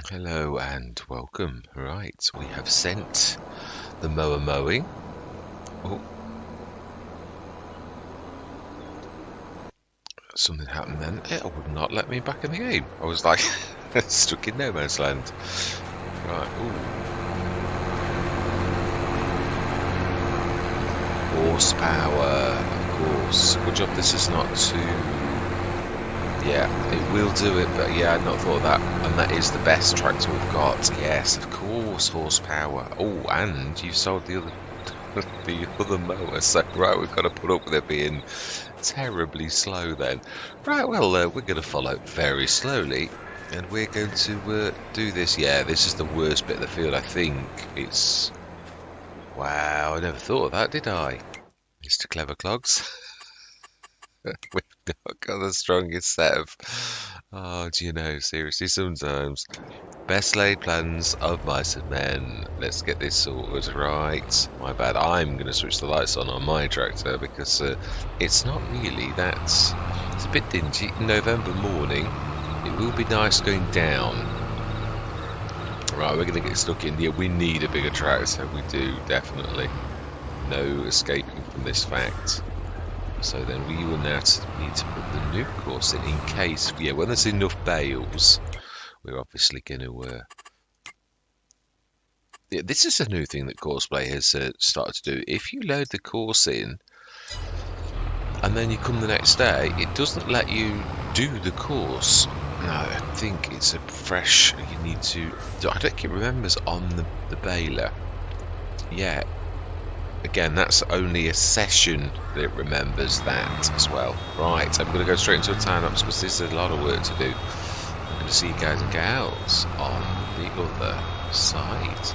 Hello and welcome. Right, we have sent the mower mowing. Oh, something happened then. It would not let me back in the game. I was like stuck in no man's land. Right, ooh. Horsepower, of course. Good job this is not too... Yeah, it will do it, but yeah, I'd not thought of that. And that is the best tractor we've got. Yes, of course, horsepower. Oh, and you sold the other the other mower, so right, we've got to put up with it being terribly slow then. Right, well, we're going to follow very slowly, and we're going to do this. Yeah, this is the worst bit of the field, I think. It's... Wow, I never thought of that, did I? Mr. Clever Clogs. We've not got the strongest set of... Oh, do you know, seriously, sometimes. Best laid plans of mice and men. Let's get this sorted. Right. My bad. I'm going to switch the lights on my tractor because it's not really that... It's a bit dingy. November morning. It will be nice going down. Right, we're going to get stuck in. Yeah, we need a bigger tractor. We do, definitely. No escaping from this fact. So then we will now need to put the new course in case... Yeah, when there's enough bales... We're obviously going to... Yeah, this is a new thing that Courseplay has started to do. If you load the course in, and then you come the next day, it doesn't let you do the course. No, I think it's a fresh... You need to... I don't think it remembers on the baler. Yeah. Again, that's only a session that it remembers that as well. Right, I'm going to go straight into a time-lapse because there's a lot of work to do. I'm going to see you guys and gals on the other side.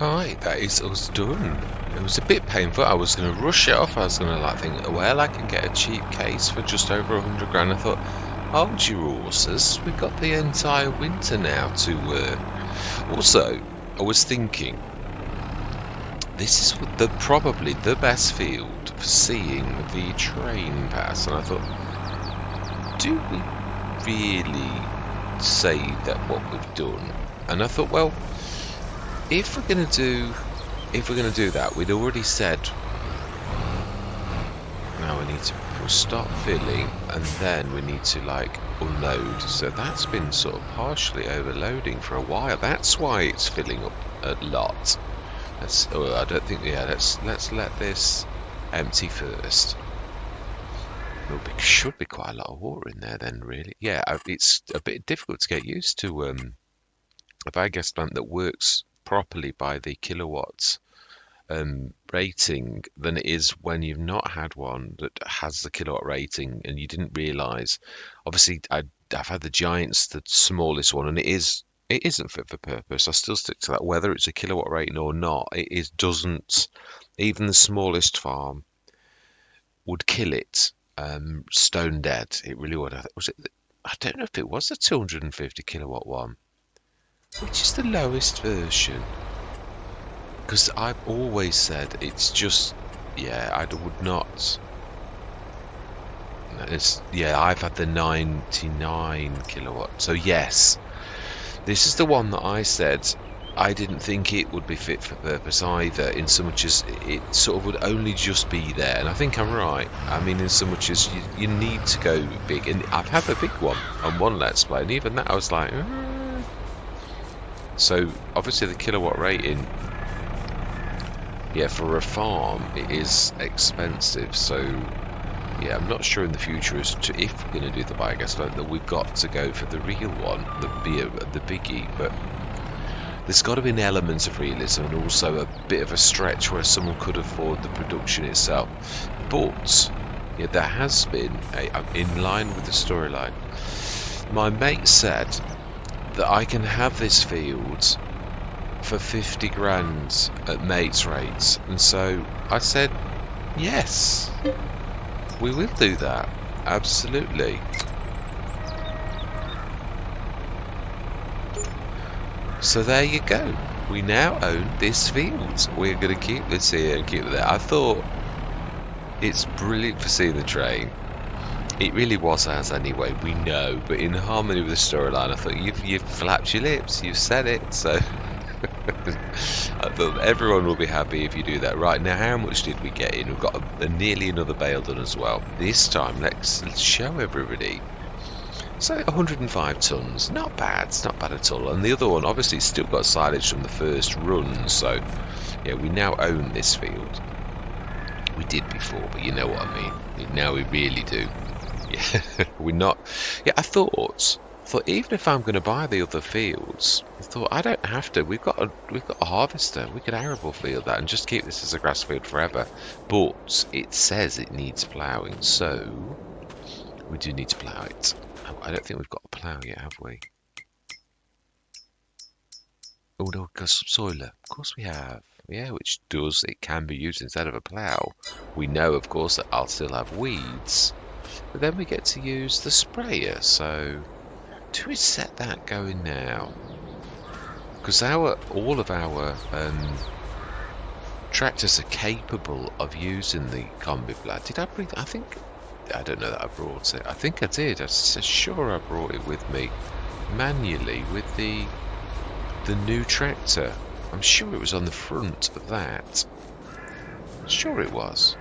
Right, that is us done. It was a bit painful. I was going to rush it off. I was going to like think, well, I can get a cheap case for just over 100 grand. I thought, hold your horses. We've got the entire winter now to. Also, I was thinking, this is probably the best field for seeing the train pass, and I thought, do we really say that what we've done? And I thought, well, if we're going to do that, we'd already said, now we need to stop filling, and then we need to like unload. So that's been sort of partially overloading for a while. That's why it's filling up a lot. I don't think. Yeah, let's let this empty first. Should be quite a lot of water in there then, really. Yeah, it's a bit difficult to get used to a biogas plant that works properly by the kilowatts rating than it is when you've not had one that has the kilowatt rating and you didn't realise. Obviously, I've had the Giants, the smallest one, and it isn't fit for purpose. I still stick to that, whether it's a kilowatt rating or not. Doesn't, even the smallest farm would kill it, stone dead. It really would. I don't know if it was a 250 kilowatt one, which is the lowest version. Because I've always said it's just, yeah, I would not. I've had the 99 kilowatt. So yes, this is the one that I said I didn't think it would be fit for purpose either, in so much as it sort of would only just be there. And I think I'm right. I mean, in so much as you need to go big. And I've had the big one on one Let's Play, and even that I was like, So obviously the kilowatt rating, yeah, for a farm it is expensive. So yeah, I'm not sure in the future as to if we're going to do the biogas plant that we've got to go for the real one, the biggie. But there's got to be an element of realism and also a bit of a stretch where someone could afford the production itself. But yeah, there has been in line with the storyline. My mate said that I can have this field for 50 grand at mate's rates, and so I said yes, we will do that, absolutely. So there you go, we now own this field. We're going to keep this here and keep it there. I thought it's brilliant for seeing the train. It really was ours anyway, we know, but in harmony with the storyline, I thought you've flapped your lips, you've said it, so I thought everyone will be happy if you do that. Right, now how much did we get in? We've got nearly another bale done as well. This time, let's show everybody. So 105 tonnes, not bad, it's not bad at all. And the other one, obviously, still got silage from the first run, so yeah, we now own this field. We did before, but you know what I mean. Now we really do. Yeah, we're not. Yeah, I thought even if I'm going to buy the other fields, I thought I don't have to. We've got a harvester. We could arable field that and just keep this as a grass field forever. But it says it needs ploughing, so we do need to plough it. I don't think we've got a plough yet, have we? Oh no, we've got subsoiler. Of course we have. Yeah, which it can be used instead of a plough. We know, of course, that I'll still have weeds. But then we get to use the sprayer, so do we set that going now? Because all of our tractors are capable of using the combi blade. Did I bring? I don't know that I brought it. I think I did. I'm sure I brought it with me manually with the new tractor. I'm sure it was on the front of that. Sure it was.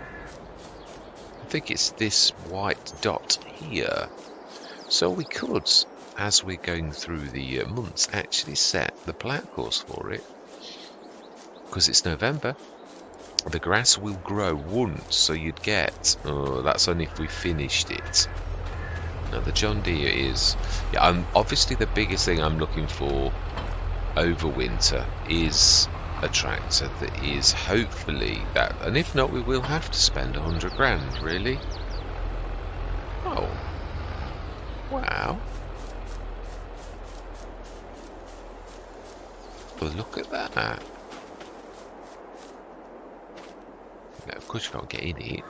I think it's this white dot here. So we could, as we're going through the months, actually set the plough course for it. Because it's November. The grass will grow once, so you'd get... Oh, that's only if we finished it. Now the John Deere is... Yeah, obviously the biggest thing I'm looking for over winter is a tractor that is hopefully that, and if not, we will have to spend 100 grand, really. Oh, wow. Well, look at that. Of course you can't get in it.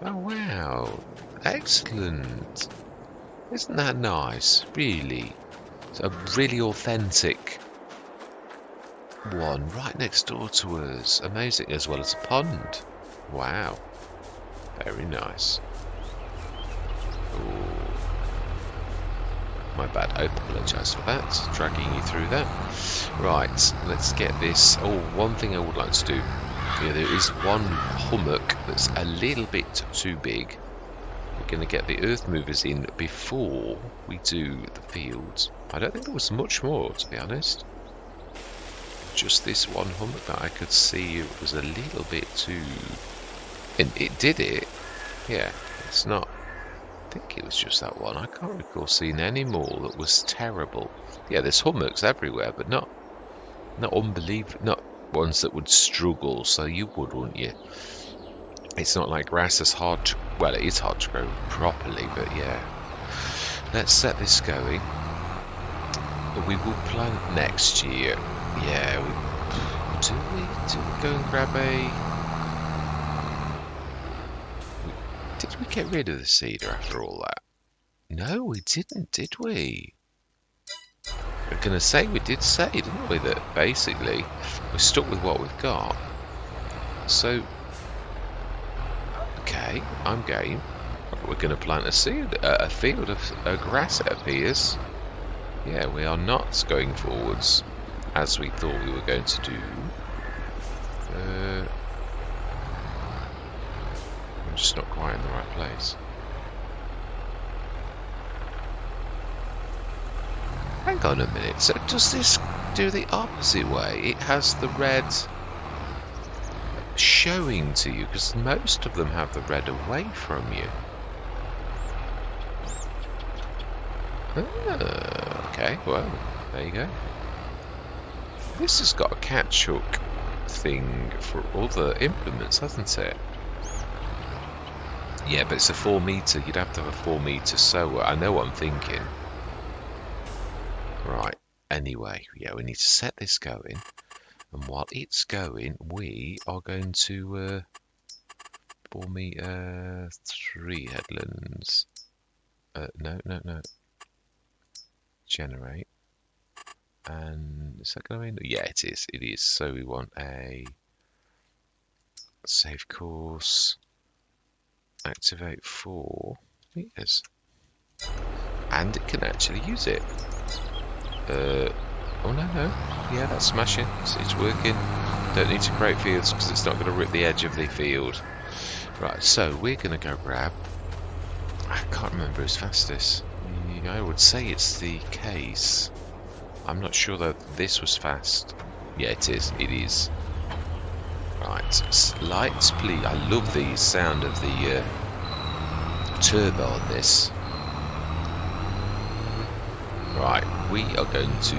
Oh wow, excellent. Isn't that nice? Really? It's a really authentic one right next door to us. Amazing, as well as a pond. Wow, very nice. Ooh. My bad, I apologise for that, dragging you through that. Right, let's get this. Oh, one thing I would like to do. Yeah, there is one hummock that's a little bit too big. We're going to get the earth movers in before we do the fields. I don't think there was much more, to be honest. Just this one hummock that I could see was a little bit too... And it did it. Yeah, it's not... I think it was just that one. I can't recall seeing any more that was terrible. Yeah, there's hummocks everywhere, but not unbelievable, not ones that would struggle. So you would, wouldn't you? It's not like grass is hard to, well, it is hard to grow properly, but yeah. Let's set this going. We will plant next year. Yeah, do we go and grab a... Did we get rid of the cedar after all that? No, we didn't, did we? We're going to say we did say, didn't we, that basically we're stuck with what we've got. So, okay, I'm game. We're going to plant a field of grass, it appears. Yeah, we are not going forwards as we thought we were going to do. I'm just not quite in the right place. Hang on a minute, so does this do the opposite way? It has the red showing to you, because most of them have the red away from you. Okay, well, there you go. This has got a catch hook thing for other implements, hasn't it? Yeah, but it's a 4 metre. You'd have to have a 4 metre sower. I know what I'm thinking. Right, anyway, yeah, we need to set this going. And while it's going, we are going to 4 metre 3 headlands. No. Generate. And is that going to... Yeah, it is. It is. So we want a save course. Activate 4 meters. And it can actually use it. Oh no. Yeah, that's smashing. It's working. Don't need to create fields because it's not going to rip the edge of the field. Right, so we're going to go grab... I can't remember who's fastest. I would say it's the case. I'm not sure though this was fast. Yeah, it is. It is. Right, lights please. I love the sound of the turbo on this. Right, we are going to...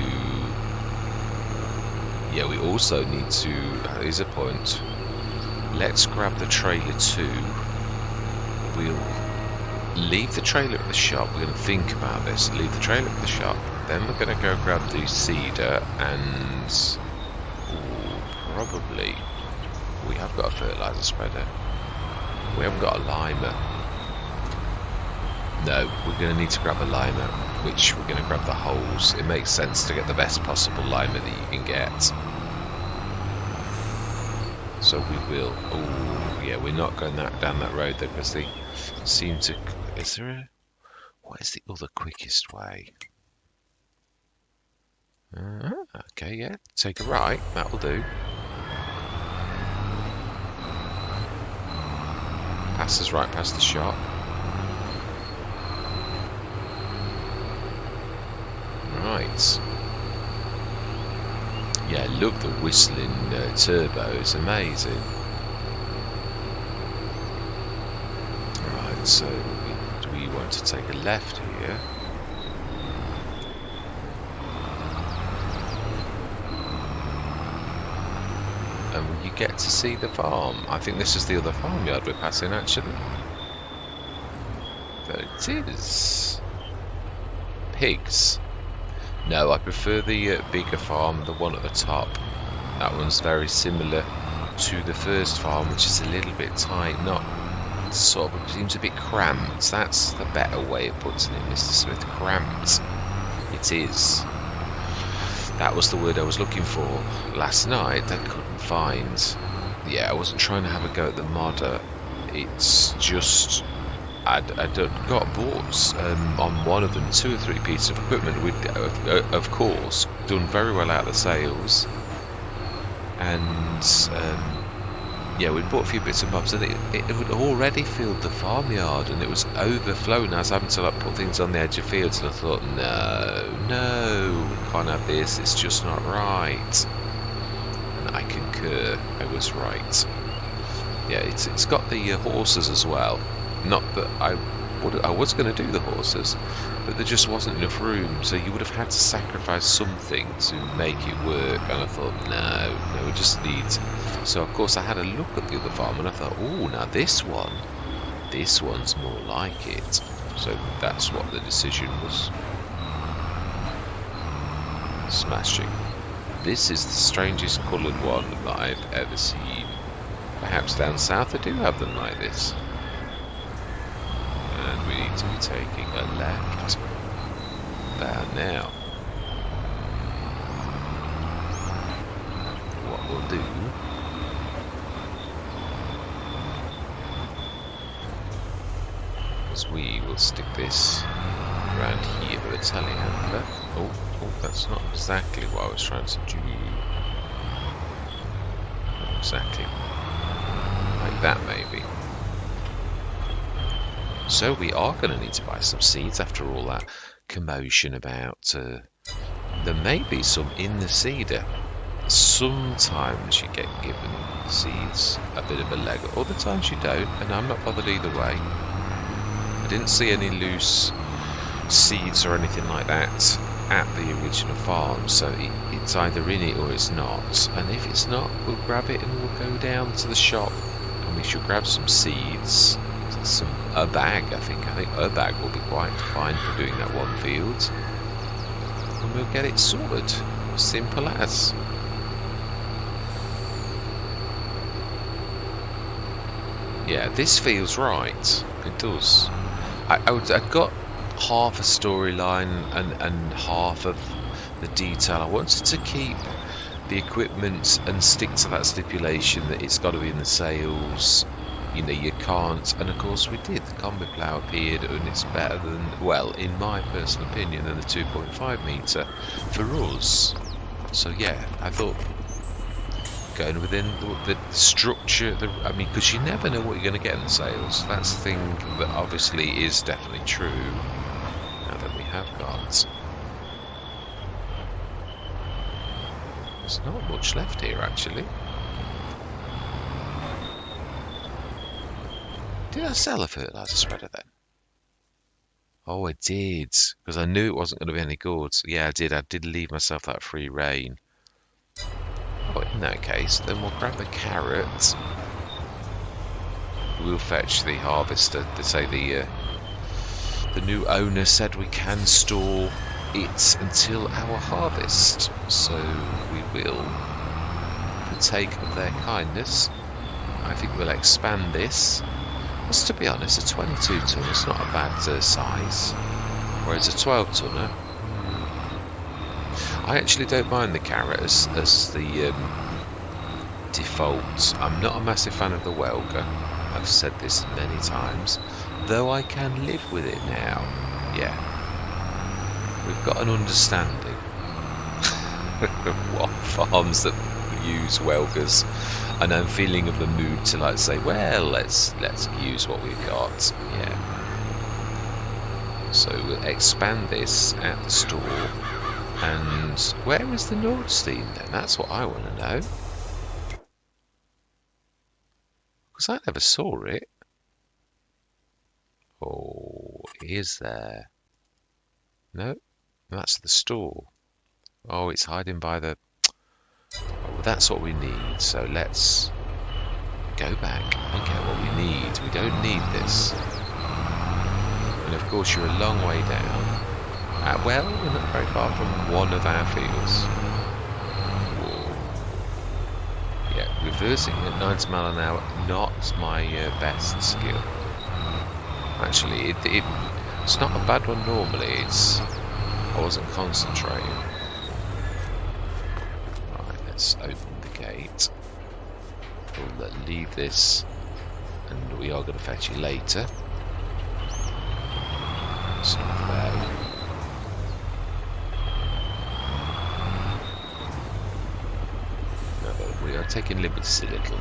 Yeah, we also need to... Here's a point. Let's grab the trailer too. We'll leave the trailer at the shop. We're going to think about this. Leave the trailer at the shop. Then we're going to go grab the cedar and... probably... We have got a fertilizer spreader. We haven't got a limer. No, we're going to need to grab a limer, which we're going to grab the holes. It makes sense to get the best possible limer that you can get. So we will... Oh, yeah, we're not going down that road though, because they seem to... Is there a... What is the other quickest way? Okay, yeah, take a right, that'll do. Passes right past the shop. Right. Yeah, look, the whistling turbo is amazing. Right, so do we want to take a left here? And you get to see the farm. I think this is the other farmyard we're passing, actually. But it is. Pigs. No, I prefer the bigger farm, the one at the top. That one's very similar to the first farm, which is a little bit tight, not sort of, it seems a bit cramped. That's the better way of putting it, Mr. Smith. Cramped. It is. That was the word I was looking for last night. I couldn't find. Yeah, I wasn't trying to have a go at the modder. It's just I'd got bought on one of them 2 or 3 pieces of equipment. We'd of course done very well out of the sales, and yeah, we'd bought a few bits and bobs, and it had already filled the farmyard, and it was overflowing. I was having to like put things on the edge of fields, and I thought, no, we can't have this. It's just not right. And I concur. I was right. Yeah, it's got the horses as well. Not that I was going to do the horses, but there just wasn't enough room, so you would have had to sacrifice something to make it work. And I thought, no, we just need. So of course I had a look at the other farm, and I thought, oh, now this one's more like it. So that's what the decision was. Smashing. This is the strangest coloured one that I've ever seen. Perhaps down south they do have them like this. And we need to be taking a left there now. What we'll do is we will stick this around here with a telehandler. Oh, that's not exactly what I was trying to do. Not exactly. Like that, maybe. So we are going to need to buy some seeds after all that commotion about there may be some in the seeder. Sometimes you get given seeds a bit of a leg, other times you don't, and I'm not bothered either way. I didn't see any loose seeds or anything like that at the original farm, so it's either in it or it's not. And if it's not, we'll grab it and we'll go down to the shop, and we should grab some seeds. A bag, I think a bag will be quite fine for doing that one field, and we'll get it sorted. Simple as. Yeah, this feels right. It does. I'd got half a storyline and half of the detail. I wanted to keep the equipment and stick to that stipulation that it's got to be in the sales. You know, you can't, and of course we did. The combi plough appeared, and it's better than, well, in my personal opinion, than the 2.5 metre for us. So yeah, I thought going within the structure, I mean, because you never know what you're going to get in the sales. That's the thing that obviously is definitely true. Now that we have got, there's not much left here actually. Did I sell a fertiliser spreader then? Oh, I did, because I knew it wasn't going to be any good. Yeah, I did leave myself that free rein. Oh, in that case, then we'll grab the carrot. We'll fetch the harvester. They say the new owner said we can store it until our harvest, so we will partake of their kindness. I think we'll expand this. Because to be honest, a 22 tonne is not a bad size, whereas a 12 tonner, I actually don't mind the carrot as the default. I'm not a massive fan of the Welga. I've said this many times, though I can live with it now. Yeah, we've got an understanding of what farms that use Welgas. And I'm feeling of the mood to like say, well, let's use what we've got. Yeah. So we'll expand this at the store. And where is the Nordstein then? That's what I want to know. Because I never saw it. Oh, is there? No, that's the store. Oh, it's hiding by the... Well, that's what we need, so let's go back and get what we need. We don't need this. And of course you're a long way down. Well, we're not very far from one of our fields. Whoa. Yeah, reversing at 90 mile an hour, not my best skill. Actually, it's not a bad one normally. I wasn't concentrating. Right, let's open the gate. We'll leave this, and we are going to fetch you later. So we are taking liberties a little.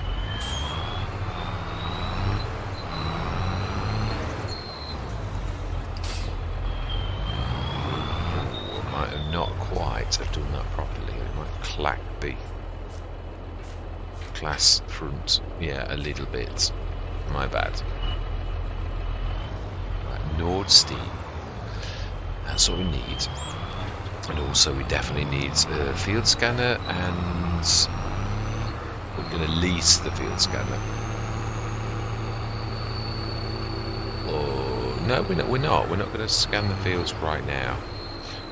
Might have not quite have done that properly. It might clack the class front, yeah, a little bit. My bad. Right, Nord Steam. That's what we need. And also we definitely need a field scanner, and we're going to lease the field scanner. Or no, we're not. We're not going to scan the fields right now.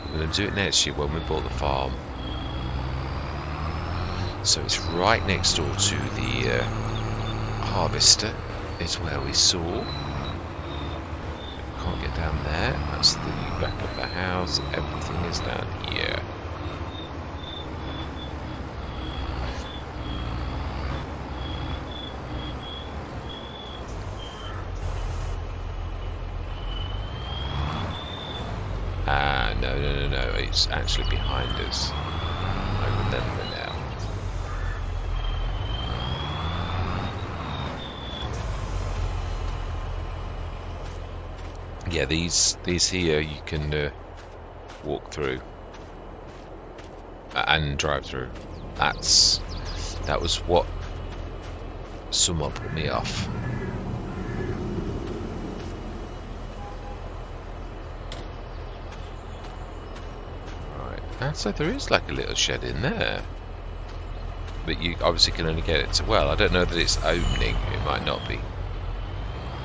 We're going to do it next year when we bought the farm. So it's right next door to the harvester. Is where we saw. Can't get down there. That's the back of the house. Everything is down here. No. It's actually behind us. I remember now. Yeah, these here you can walk through and drive through. That was what someone put me off. Right, so there is like a little shed in there, but you obviously can only get it to, well, I don't know that it's opening. It might not be.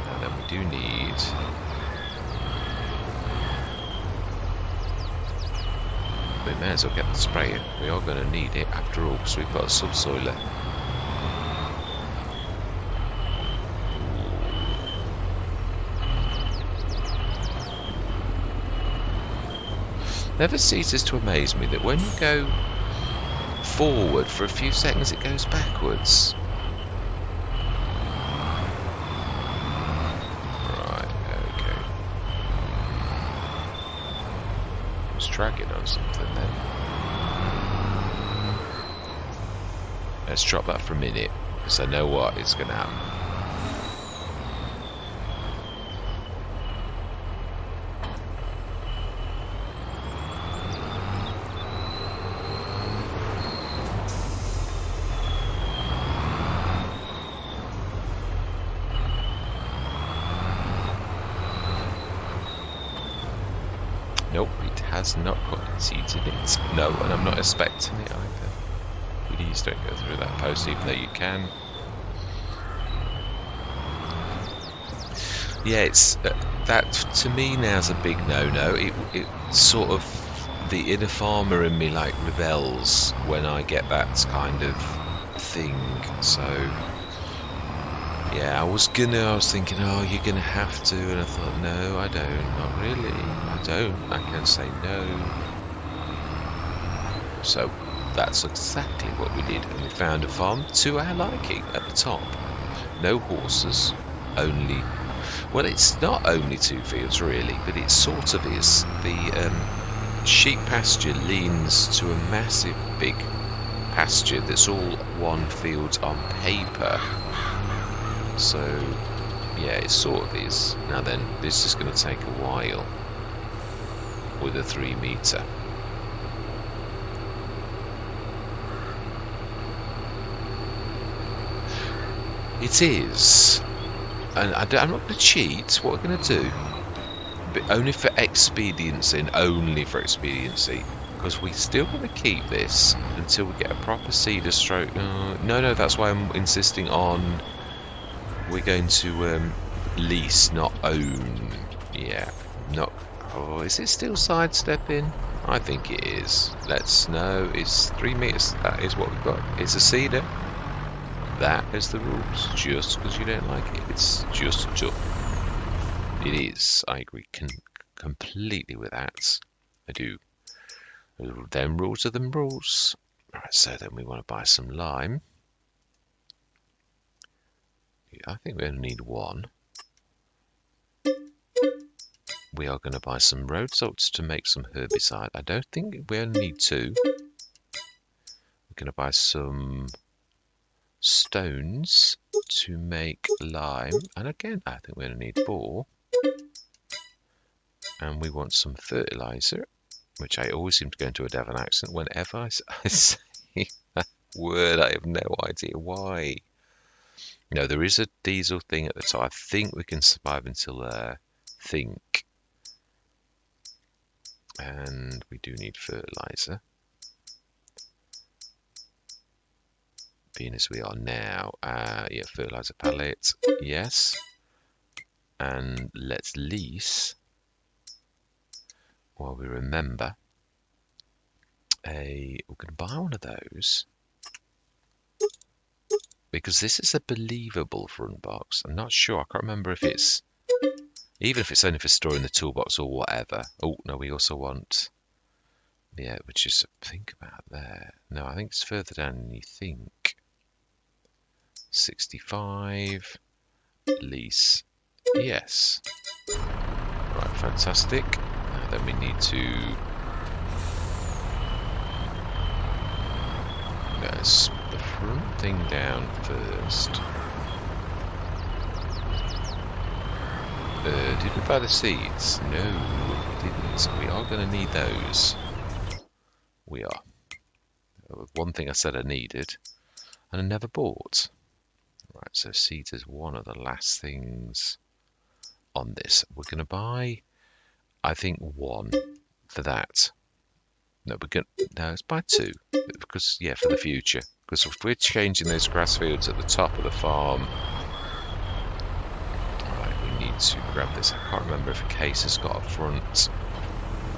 And then we do need. We may as well get the sprayer. We are going to need it after all, because we've got a subsoiler. Never ceases to amaze me that when you go forward for a few seconds, it goes backwards. Dragging on something then. Let's drop that for a minute, because I know what is going to happen. Nope, it has not got seeds in it. No, and I'm not expecting it either. Please don't go through that post, even though you can. Yeah, it's that to me now is a big no-no. It sort of, the inner farmer in me like rebels when I get that kind of thing. So yeah, I was thinking, oh, you're gonna have to, and I thought, no, I don't, not really, I don't, I can say no. So that's exactly what we did, and we found a farm to our liking at the top. No horses, only, well, it's not only 2 fields really, but it sort of is. The sheep pasture leans to a massive big pasture that's all one field on paper. So yeah, it sort of is. Now then, this is going to take a while with a 3 meter. It is, and I'm not going to cheat. What we're going to do, but only for expediency, and only for expediency, because we still want to keep this until we get a proper seeder stroke. No, that's why I'm insisting on. We're going to lease, not own. Yeah, not. Oh, is it still sidestepping? I think it is. Let's know. It's 3 meters. That is what we've got. It's a cedar. That is the rules. Just because you don't like it, it's just tough. It is. I agree completely with that. I do. Them rules are them rules. Alright, so then we want to buy some lime. I think we only need one. We are going to buy some road salts to make some herbicide. I don't think we only need 2. We're going to buy some stones to make lime. And again, I think we only need 4. And we want some fertilizer, which I always seem to go into a Devon accent whenever I say that word. I have no idea why. No, there is a diesel thing at the top. I think we can survive until there. Think. And we do need fertilizer. Being as we are now. Yeah, fertilizer pallet. Yes. And let's lease, while we remember, we're going to buy one of those. Because this is a believable front box. I'm not sure. I can't remember if it's... Even if it's only for storing the toolbox or whatever. Oh, no, we also want... Yeah, which is... Think about there. No, I think it's further down than you think. 65. Lease. Yes. Right, fantastic. Then we need to... Let's put the front thing down first. Did we buy the seeds? No, we didn't. We are going to need those. We are. One thing I said I needed, and I never bought. Right, so seeds is one of the last things on this. We're going to buy, I think, 1 for that. No, let's buy 2. Because, yeah, for the future. Because if we're changing those grass fields at the top of the farm... to grab this. I can't remember if a case has got a front.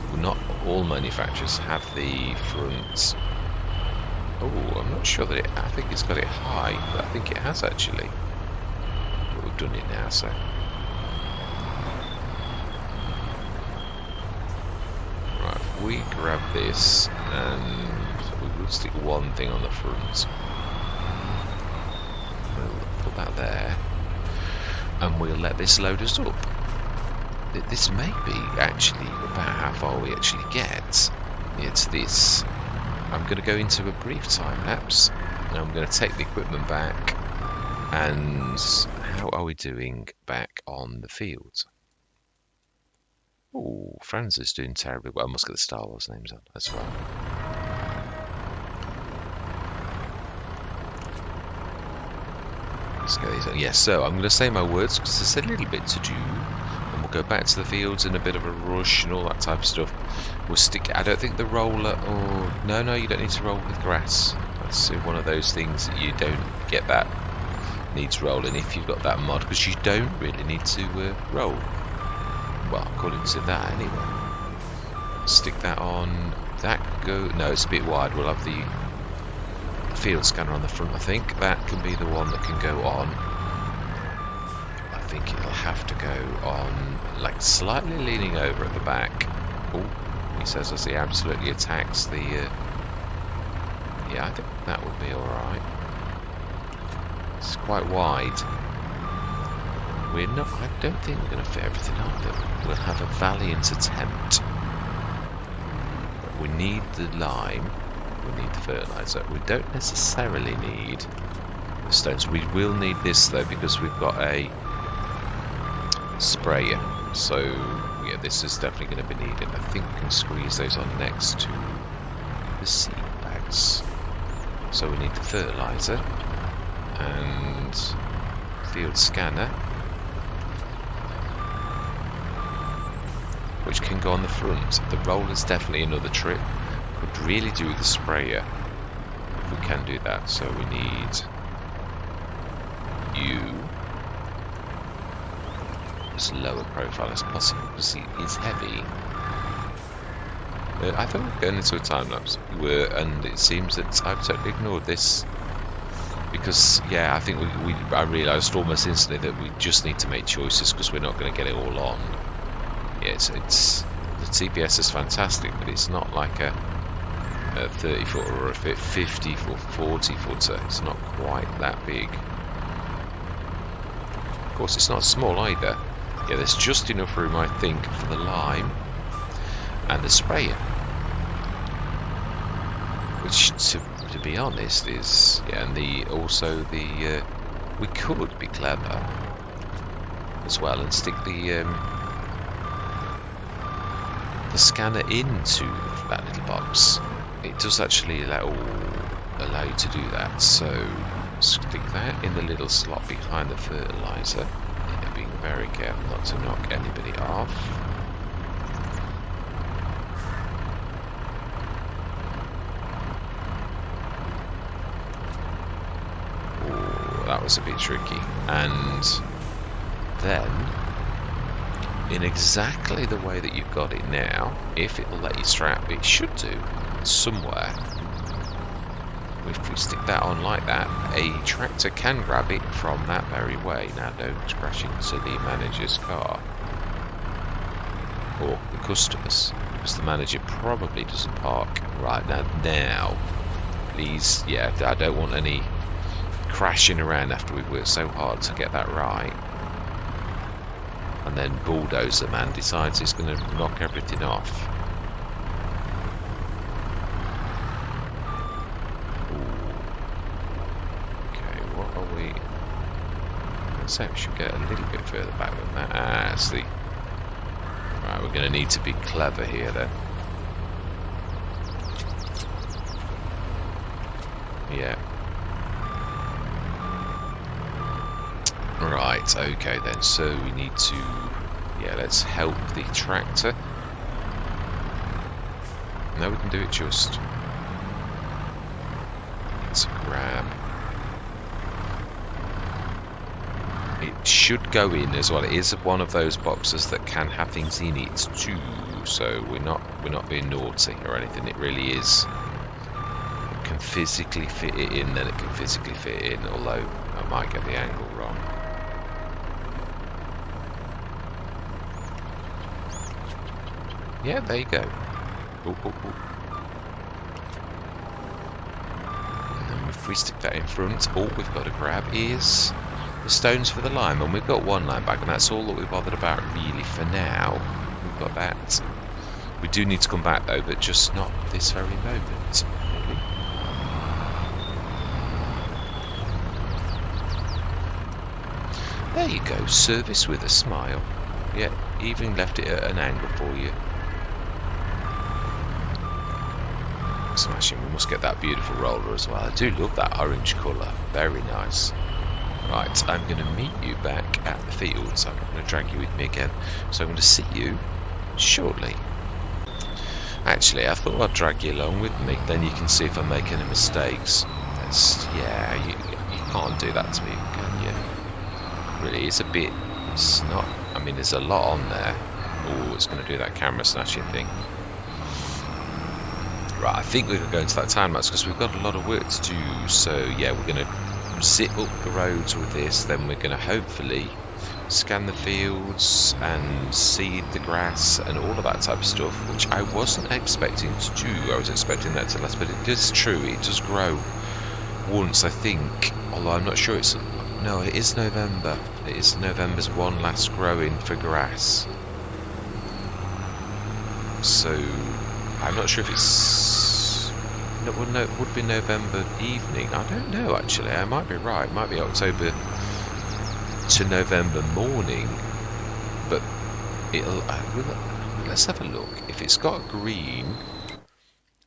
Well, not all manufacturers have the front. Oh, I'm not sure that it... I think it's got it high, but I think it has actually. But we've done it now, so... Right, if we grab this, and we will stick one thing on the front. We'll put that there. And we'll let this load us up. This may be actually about how far we actually get. It's this. I'm going to go into a brief time lapse, and I'm going to take the equipment back. And how are we doing back on the field? Oh, Franz is doing terribly well. I must get the Star Wars names on as well. Let's get these on. Yes, so I'm going to say my words because there's a little bit to do. And we'll go back to the fields in a bit of a rush and all that type of stuff. We'll stick... I don't think the roller... Oh, no, you don't need to roll with grass. That's one of those things that you don't get that needs rolling if you've got that mod, because you don't really need to roll. Well, according to that anyway. Stick that on. That go... No, it's a bit wide. We'll have the field scanner on the front, I think. That can be the one that can go on. I think it'll have to go on, like, slightly leaning over at the back. Oh, he says as he absolutely attacks the... Yeah, I think that would be alright. It's quite wide. We're not... I don't think we're going to fit everything up, but we'll have a valiant attempt. But we need the lime. We need the fertilizer. We don't necessarily need the stones. We will need this though, because we've got a sprayer. So yeah, this is definitely going to be needed. I think we can squeeze those on next to the seed bags. So we need the fertilizer and field scanner, which can go on the front. The roller's definitely another trick. Could really do the sprayer if we can do that. So we need you as lower profile as possible, because he is heavy. I thought we were going into a time lapse. We were, and it seems that I've totally ignored this because yeah, I think I realised almost instantly that we just need to make choices because we're not going to get it all on. Yeah, it's the TPS is fantastic, but it's not like a 30 footer or a 50 or 40 footer. It's not quite that big. Of course, it's not small either. Yeah, there's just enough room, I think, for the lime and the sprayer. Which, to be honest, is yeah, and we could be clever as well and stick the scanner into that little box. It does actually allow you to do that. So stick that in the little slot behind the fertilizer. Yeah, being very careful not to knock anybody off. That was a bit tricky. And then, in exactly the way that you've got it now, if it'll let you strap, it should do somewhere. If we stick that on like that, a tractor can grab it from that very way. Now don't crash into the manager's car. Or the customers, because the manager probably doesn't park right now. Please, yeah, I don't want any crashing around after we've worked so hard to get that right. And then Bulldozer Man decides he's going to knock everything off. Ooh. Okay, what are we... I'd say we should get a little bit further back than that. Ah, see. Right, we're going to need to be clever here then. Yeah. Right, okay then, so we need to, yeah, let's help the tractor. No, we can do it just. It's a grab. It should go in as well. It is one of those boxes that can have things in it too, so we're not being naughty or anything. It really is. It can physically fit it in, then it can physically fit in, although I might get the angle wrong. Yeah, there you go. Ooh, ooh, ooh. And if we stick that in front, all we've got to grab is the stones for the lime, and we've got one lime bag, and that's all that we're bothered about really for now. We've got that. We do need to come back though, but just not this very moment. Really. There you go, service with a smile. Yeah, even left it at an angle for you. Smashing, we must get that beautiful roller as well. I do love that orange colour, very nice. Right, I'm going to meet you back at the fields. I'm not going to drag you with me again, so I'm going to see you shortly. Actually, I thought I'd drag you along with me, then you can see if I make any mistakes. Yeah, you can't do that to me, can you? Really, it's a bit, it's not, I mean, there's a lot on there. Oh, it's going to do that camera snatching thing. Right, I think we're going to go into that time lapse because we've got a lot of work to do. So yeah, we're going to zip up the roads with this. Then we're going to hopefully scan the fields and seed the grass and all of that type of stuff, which I wasn't expecting to do. I was expecting that to last, but it is true. It does grow once, I think. Although I'm not sure it's... No, it is November. It is November's one last growing for grass. So... I'm not sure if it's... No, it would be November evening. I don't know, actually. I might be right. It might be October to November morning. But it'll... let's have a look. If it's got green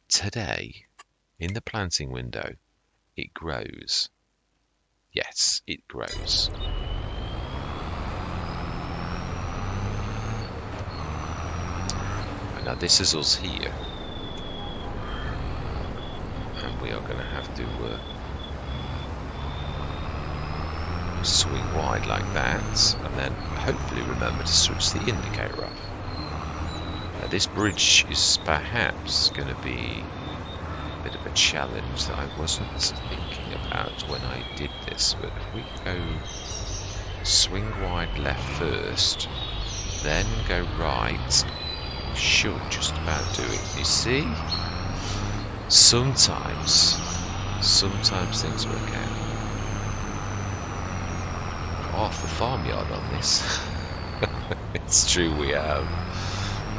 today in the planting window, it grows. Yes, it grows. Now this is us here, and we are going to have to swing wide like that, and then hopefully remember to switch the indicator off. Now this bridge is perhaps going to be bit of a challenge that I wasn't thinking about when I did this, but if we go swing wide left first, then go right, should just about do it. You see? Sometimes things work out. Half the farmyard on this. It's true, we have.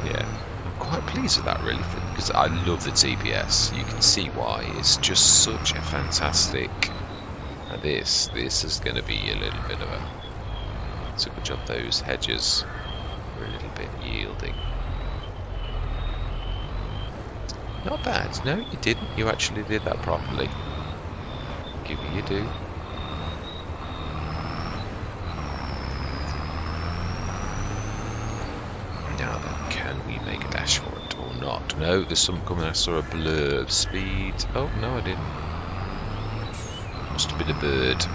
Yeah, I'm quite pleased with that really, because I love the TPS. You can see why. It's just such a fantastic. And this is going to be a little bit of a. So good job. Those hedges were a little bit yielding. Not bad. No, you didn't. You actually did that properly. Give you your due. Now then, can we make a dash for it or not? No, there's something coming. I saw a blur of speed. Oh, no, I didn't. Must have been a bird.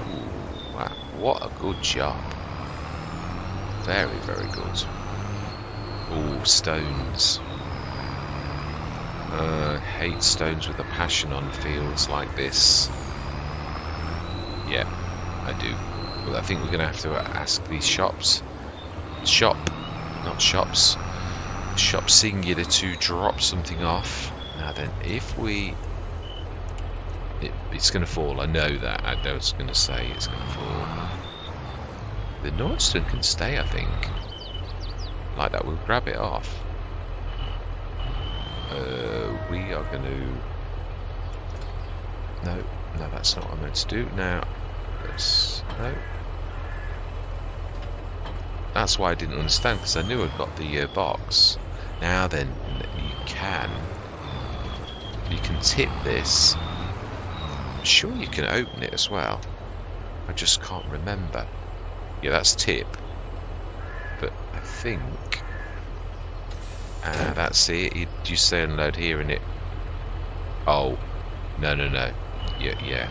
Ooh, wow, what a good job. Very, very good. Ooh, stones. Hate stones with a passion on fields like this. Yeah, I do. Well, I think we're going to have to ask these shops. Not shops. Shop singular to drop something off. Now then, if we... It's going to fall, I know that. I know it's going to say it's going to fall. The Nordstone can stay, I think. Like that, we'll grab it off. We are going to... No, that's not what I'm meant to do. Now, no. That's why I didn't understand, because I knew I'd got the box. Now then, you can tip this. I'm sure you can open it as well. I just can't remember. Yeah, that's tip. But I think... that's it. You say unload here and it... Oh, no. Yeah.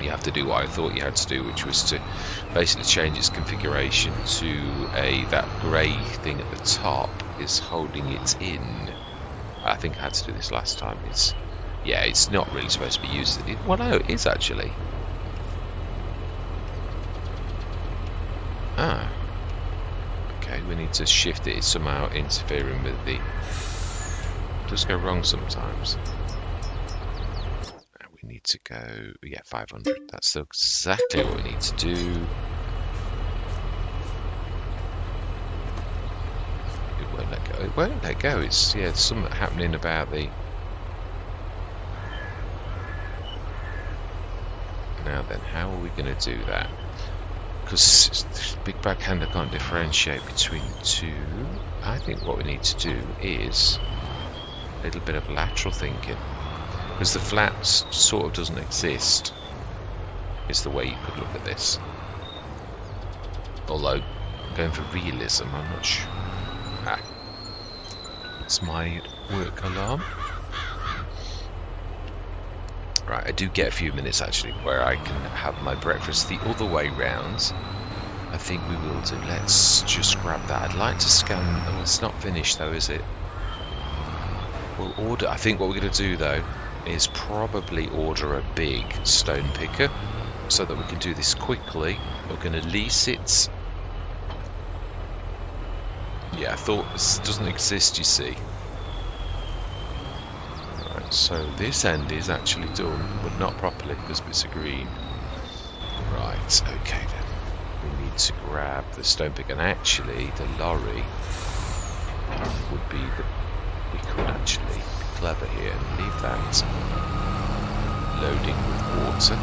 You have to do what I thought you had to do, which was to basically change its configuration to that grey thing at the top is holding it in. I think I had to do this last time. It's not really supposed to be used. Well, no, it is actually. Ah. Okay, we need to shift it. It's somehow interfering with the... It does go wrong sometimes. We need to go... Yeah, 500. That's exactly what we need to do. It won't let go. It won't let go. It's... Yeah, there's something happening about the... Now then, how are we going to do that? Because big backhander can't differentiate between the two. I think what we need to do is a little bit of lateral thinking, because the flat sort of doesn't exist, is the way you could look at this. Although, going for realism, I'm not sure. It's my work alarm. Right, I do get a few minutes actually where I can have my breakfast the other way round. I think we will do. Let's just grab that. I'd like to scan... Oh, it's not finished though, is it? We'll order... I think what we're going to do though is probably order a big stone picker so that we can do this quickly. We're going to lease it. Yeah, I thought this doesn't exist, you see. So this end is actually done, but not properly because it's a green. Right, okay then. We need to grab the stone pick, and actually the lorry would be the... We could actually be clever here and leave that loading with water.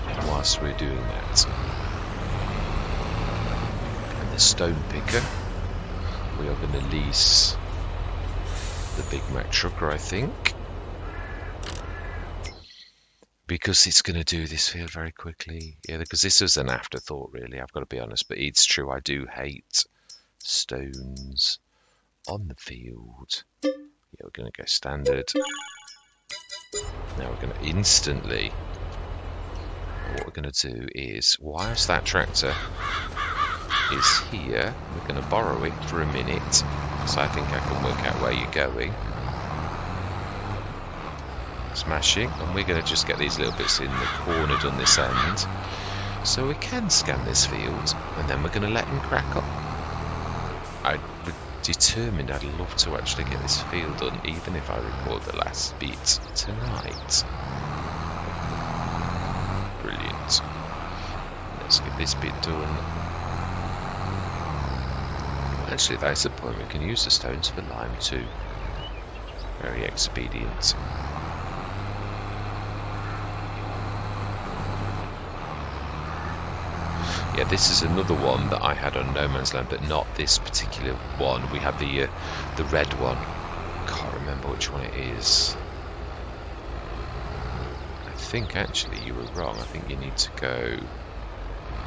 And whilst we're doing that, and the stone picker, we are going to lease the big Mack trucker, I think, because it's going to do this field very quickly. Yeah, because this was an afterthought, really. I've got to be honest, but it's true. I do hate stones on the field. Yeah, we're going to go standard. Now we're going to instantly... What we're going to do is, whilst that tractor is here. We're going to borrow it for a minute, so I think I can work out where you're going. Smashing, and we're going to just get these little bits in the corner on this end, so we can scan this field, and then we're going to let him crack up. I'm determined I'd love to actually get this field done, even if I record the last bit tonight. Brilliant. Let's get this bit done. Actually, that's the point. We can use the stones for lime too. Very expedient. Yeah, this is another one that I had on No Man's Land, but not this particular one. We had the red one. Can't remember which one it is. I think actually you were wrong. I think you need to go.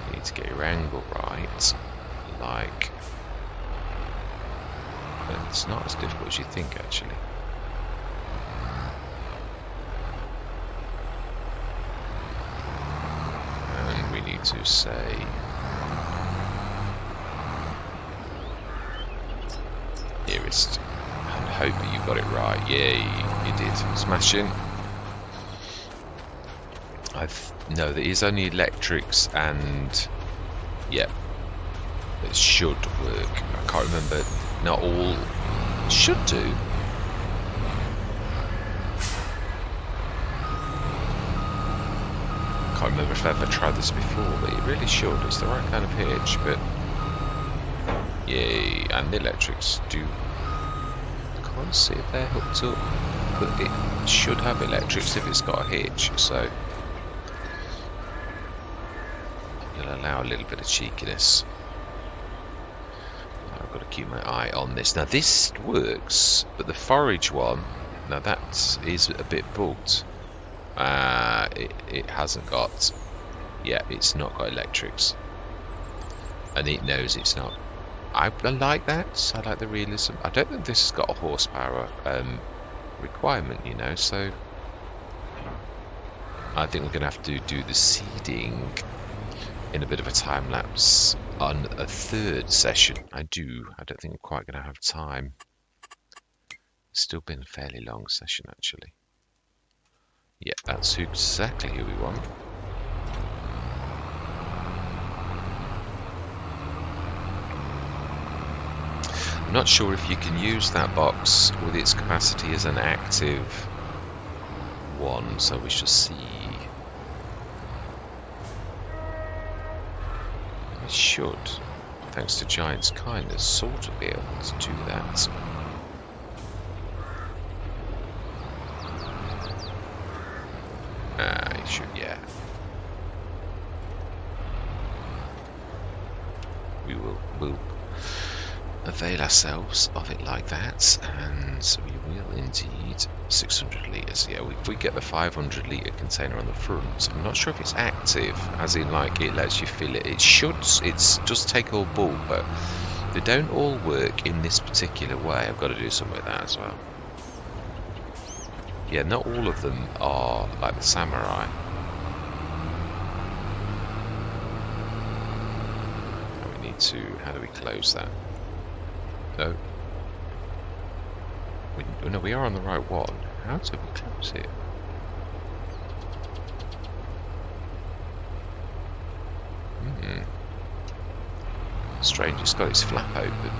You need to get your angle right, like. But it's not as difficult as you think, actually. And we need to say nearest and hope that you got it right. Yeah, you did. Smashing. No, there is only electrics and yeah, it should work. I can't remember. Not all should do. Can't remember if I've ever tried this before, but it really should. It's the right kind of hitch, but yay! And the electrics do. Can't see if they're hooked up, but it should have electrics if it's got a hitch. So it'll allow a little bit of cheekiness. I've got to keep my eye on this. Now this works, but the forage one, now that is a bit bugged. It hasn't got, yeah, it's not got electrics, and it knows it's not. I like that. I like the realism. I don't think this has got a horsepower requirement, you know. So I think we're going to have to do the seeding in a bit of a time lapse on a third session. I don't think we're quite going to have time. It's still been a fairly long session, actually. Yeah, that's exactly who we want. I'm not sure if you can use that box with its capacity as an active one, so we shall see. We should, thanks to Giant's kindness, sort of be able to do that. It should, yeah. We'll avail ourselves of it like that, and we will indeed. 600 litres, yeah. If we get the 500 litre container on the front, I'm not sure if it's active, as in like it lets you fill it. It should, it does take all bulk, but they don't all work in this particular way. I've got to do something with that as well. Yeah, not all of them are like the samurai. And we need to, how do we close that? No. No, we are on the right one. How do we close it? Strange, it's got its flap open.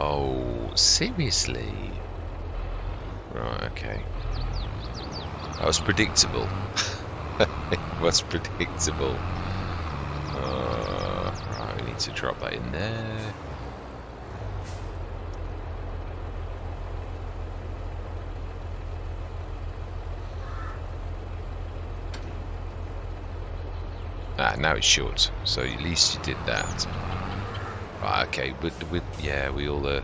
Oh, seriously? Right, okay. That was predictable. It was predictable. Right, we need to drop that in there. Now it's short, so at least you did that. Right, okay, yeah, we all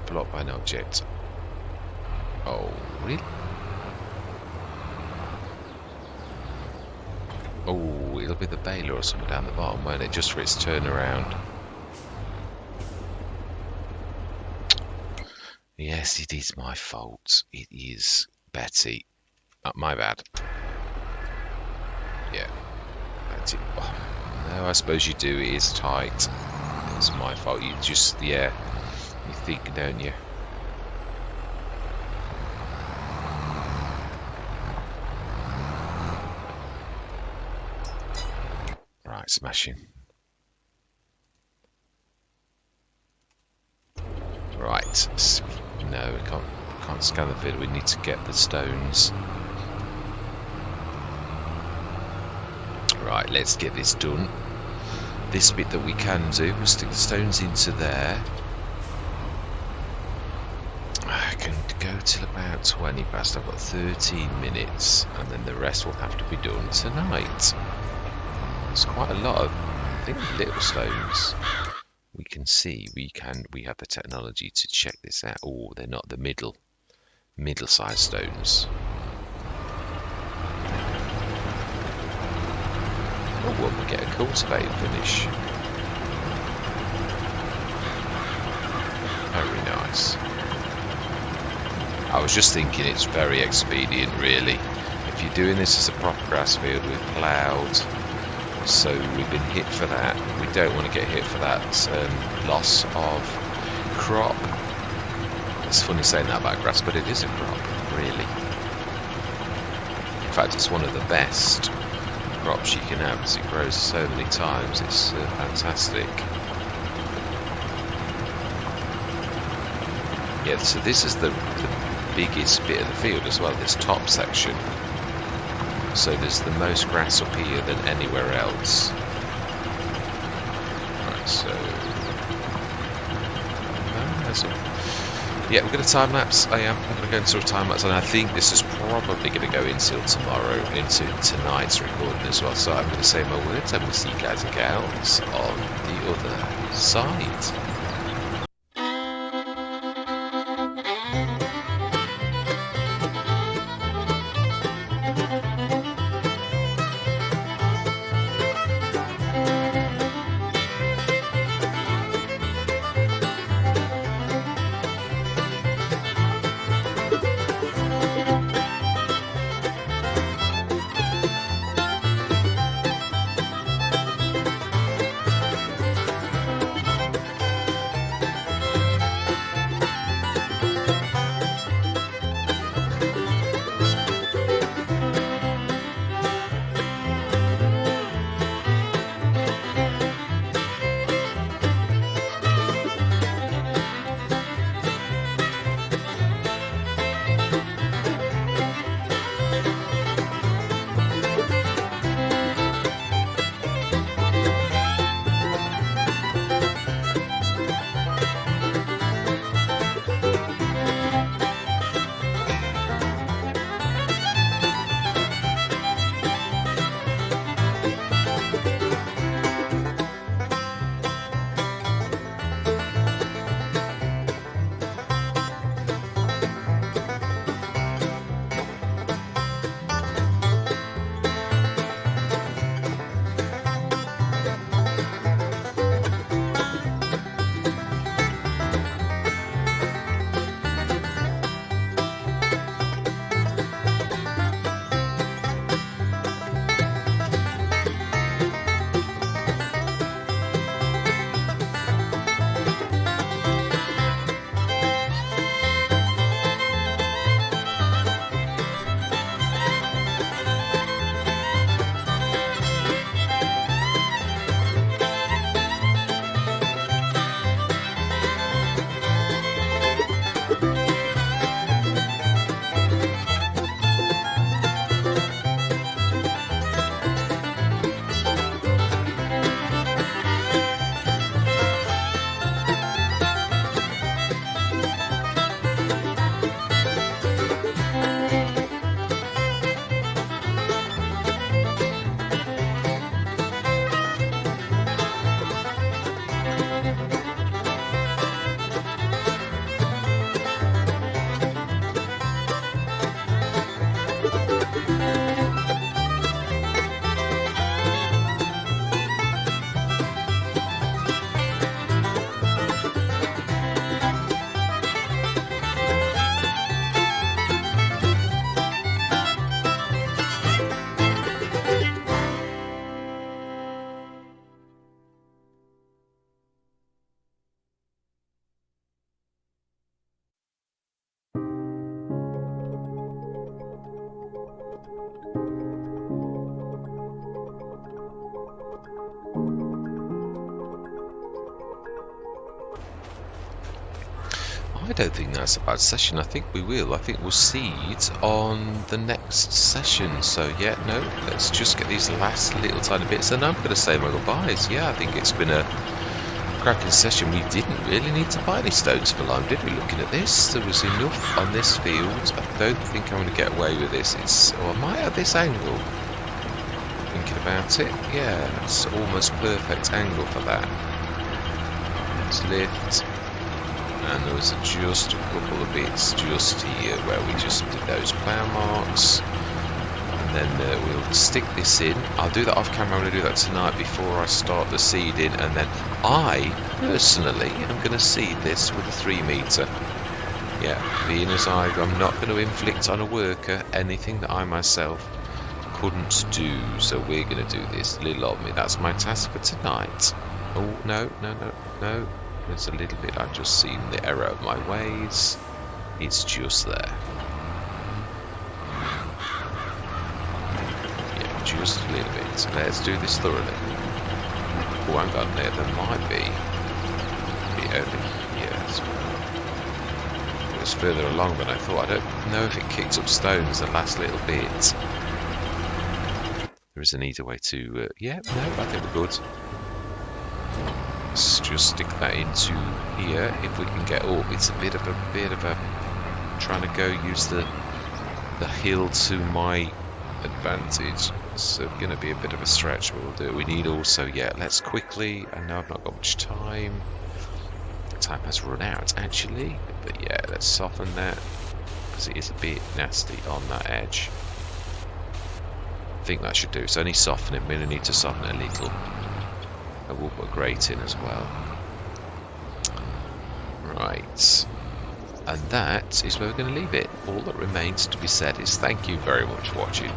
blocked by an object. Oh, really? Oh, it'll be the baler or something down the bottom, won't it? Just for its turnaround. Yes, it is my fault. It is, Betty. My bad. Yeah. Betty. Oh, no, I suppose you do. It is tight. It's my fault. You just, yeah. You think, don't you? Right, smashing. Right. No, we can't scan the field. We need to get the stones. Right, let's get this done. This bit that we can do, we'll stick the stones into there. I can go till about 20 past. I've got 13 minutes, and then the rest will have to be done tonight. It's quite a lot of, I think, little stones. We can see, we have the technology to check this out. Oh, they're not the middle-sized stones. Oh, well, we get a cultivated finish. Very nice. I was just thinking it's very expedient, really. If you're doing this as a proper grass field with ploughed, so we've been hit for that. We don't want to get hit for that loss of crop. It's funny saying that about grass, but it is a crop, really. In fact, it's one of the best crops you can have because it grows so many times. It's fantastic. Yeah, so this is the biggest bit of the field as well, this top section. So there's the most grass up here than anywhere else. Right, so... yeah, we're going to time lapse. I'm going to go into a time lapse, and I think this is probably going to go until tomorrow, into tonight's recording as well. So I'm going to say my words, and we'll see you guys and gals on the other side. I don't think that's a bad session. I think we will. I think we'll seed on the next session. So yeah, no, let's just get these last little tiny bits, and I'm going to say my goodbyes. Yeah, I think it's been a cracking session. We didn't really need to buy any stones for lime, did we? Looking at this, there was enough on this field. I don't think I'm going to get away with this. Or am I at this angle? Thinking about it, yeah, it's almost perfect angle for that. Let's lift. And there was just a couple of bits just here where we just did those plough marks, and then we'll stick this in. I'll do that off camera. I'm going to do that tonight before I start the seeding, and then I personally am going to seed this with a 3 metre. Yeah, being as I'm not going to inflict on a worker anything that I myself couldn't do, so we're going to do this. Little of me. That's my task for tonight. Oh no. There's a little bit, I've just seen the error of my ways. It's just there. Yeah, just a little bit. Let's do this thoroughly. Oh, hang on there. There might be over here as well. It was further along than I thought. I don't know if it kicked up stones the last little bit. There is an easier way to... yeah, no, I think we're good. Let's just stick that into here if we can get up. It's a bit of a trying to go use the hill to my advantage. So going to be a bit of a stretch, but we'll do it. We need also, yeah, let's quickly, I know I've not got much time. Time has run out actually, but yeah, let's soften that because it is a bit nasty on that edge. I think that should do. It's only softening. We're going to need to soften it a little. I will put a grate in as well. Right. And that is where we're going to leave it. All that remains to be said is thank you very much for watching.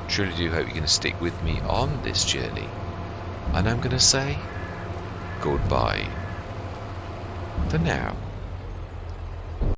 Truly do hope you're going to stick with me on this journey. And I'm going to say goodbye for now.